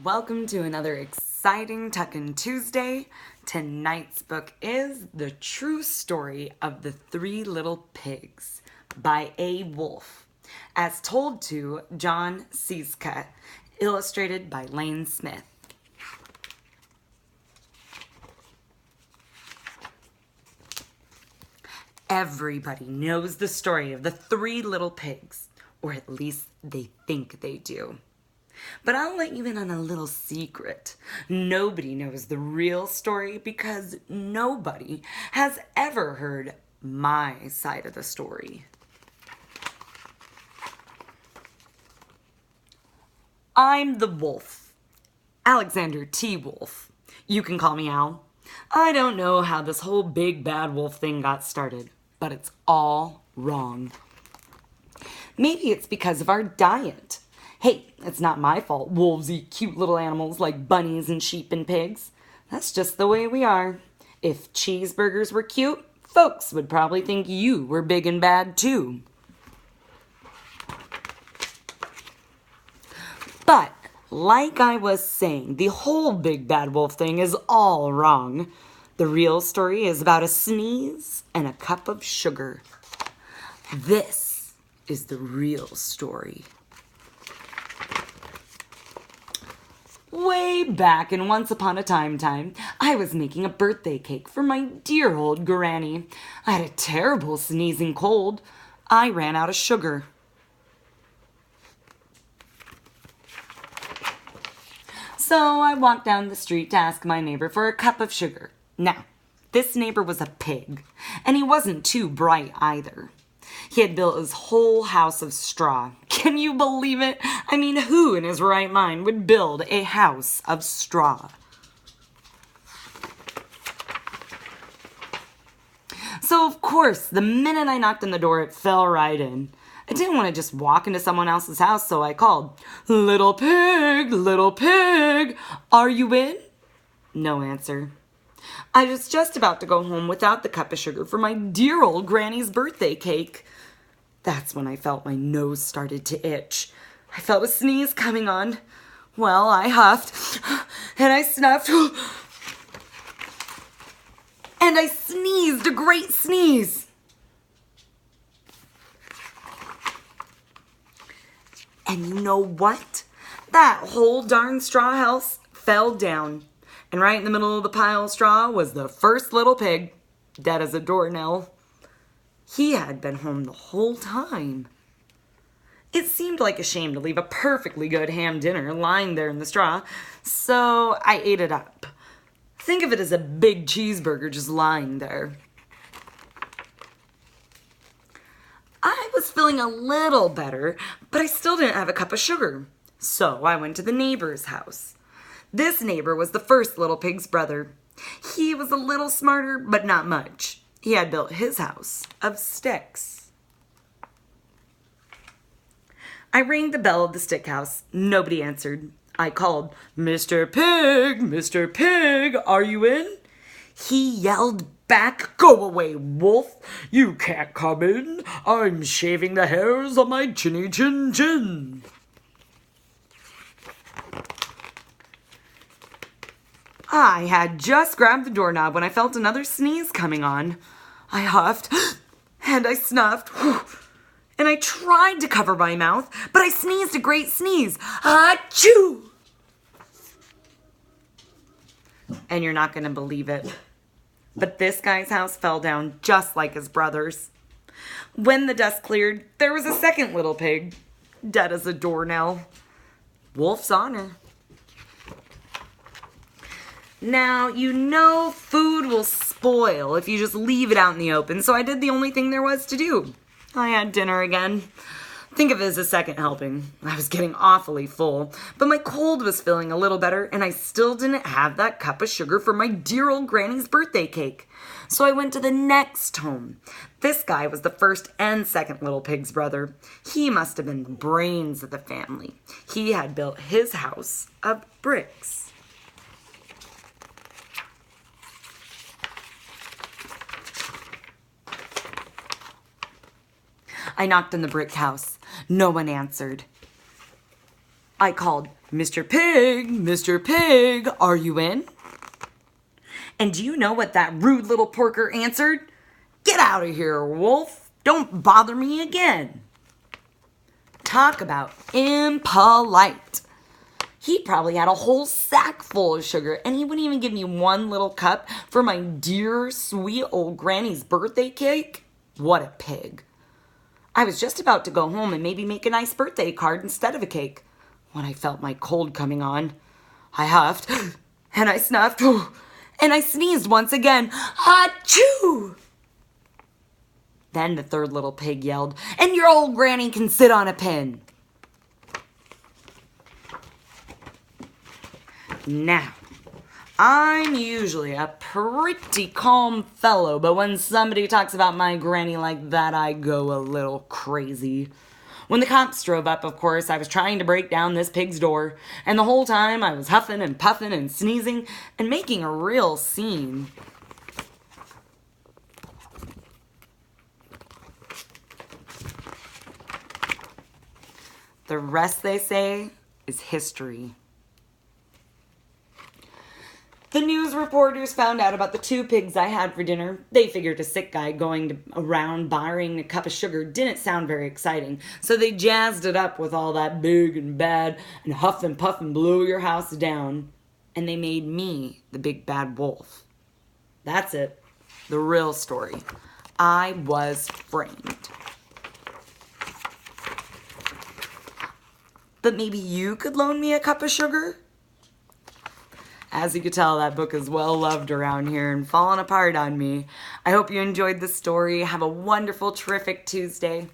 Welcome to another exciting Tuckin' Tuesday. Tonight's book is The True Story of the Three Little Pigs by A. Wolfe, as told to John Cieska, illustrated by Lane Smith. Everybody knows the story of the three little pigs, or at least they think they do. But I'll let you in on a little secret. Nobody knows the real story because nobody has ever heard my side of the story. I'm the wolf, Alexander T. Wolfe. You can call me Al. I don't know how this whole big bad wolf thing got started, but it's all wrong. Maybe it's because of our diet. Hey, it's not my fault wolves eat cute little animals like bunnies and sheep and pigs. That's just the way we are. If cheeseburgers were cute, folks would probably think you were big and bad too. But, like I was saying, the whole big bad wolf thing is all wrong. The real story is about a sneeze and a cup of sugar. This is the real story. Way back in Once Upon a Time, I was making a birthday cake for my dear old granny. I had a terrible sneezing cold. I ran out of sugar. So I walked down the street to ask my neighbor for a cup of sugar. Now, this neighbor was a pig, and he wasn't too bright either. He had built his whole house of straw. Can you believe it? I mean, who in his right mind would build a house of straw? So, of course, the minute I knocked on the door, it fell right in. I didn't want to just walk into someone else's house, so I called, little pig, are you in? No answer. I was just about to go home without the cup of sugar for my dear old granny's birthday cake. That's when I felt my nose started to itch. I felt a sneeze coming on. Well, I huffed, and I snuffed, and I sneezed a great sneeze. And you know what? That whole darn straw house fell down. And right in the middle of the pile of straw was the first little pig, dead as a doornail. He had been home the whole time. It seemed like a shame to leave a perfectly good ham dinner lying there in the straw, so I ate it up. Think of it as a big cheeseburger just lying there. I was feeling a little better, but I still didn't have a cup of sugar. So I went to the neighbor's house. This neighbor was the first little pig's brother. He was a little smarter, but not much. He had built his house of sticks. I rang the bell of the stick house. Nobody answered. I called, Mr. Pig, are you in? He yelled back, go away, wolf. You can't come in. I'm shaving the hairs on my chinny chin chin. I had just grabbed the doorknob when I felt another sneeze coming on. I huffed, and I snuffed, and I tried to cover my mouth, but I sneezed a great sneeze. Achoo! And you're not going to believe it, but this guy's house fell down just like his brother's. When the dust cleared, there was a second little pig, dead as a doornail. Wolf's honor. Now, you know food will spoil if you just leave it out in the open, so I did the only thing there was to do. I had dinner again. Think of it as a second helping. I was getting awfully full, but my cold was feeling a little better, and I still didn't have that cup of sugar for my dear old granny's birthday cake. So I went to the next home. This guy was the first and second little pig's brother. He must have been the brains of the family. He had built his house of bricks. I knocked on the brick house. No one answered. I called, Mr. Pig, are you in? And do you know what that rude little porker answered? Get out of here, wolf. Don't bother me again. Talk about impolite. He probably had a whole sack full of sugar, and he wouldn't even give me one little cup for my dear, sweet old granny's birthday cake. What a pig. I was just about to go home and maybe make a nice birthday card instead of a cake when I felt my cold coming on. I huffed, and I snuffed, and I sneezed once again. Achoo! Then the third little pig yelled, and your old granny can sit on a pin. Now, I'm usually a pretty calm fellow, but when somebody talks about my granny like that, I go a little crazy. When the cops drove up, of course, I was trying to break down this pig's door, and the whole time I was huffing and puffing and sneezing and making a real scene. The rest, they say, is history. The news reporters found out about the 2 pigs I had for dinner. They figured a sick guy going around borrowing a cup of sugar didn't sound very exciting, so they jazzed it up with all that big and bad and huff and puff and blow your house down. And they made me the big bad wolf. That's it. The real story. I was framed. But maybe you could loan me a cup of sugar? As you could tell, that book is well loved around here and fallen apart on me. I hope you enjoyed the story. Have a wonderful, terrific Tuesday.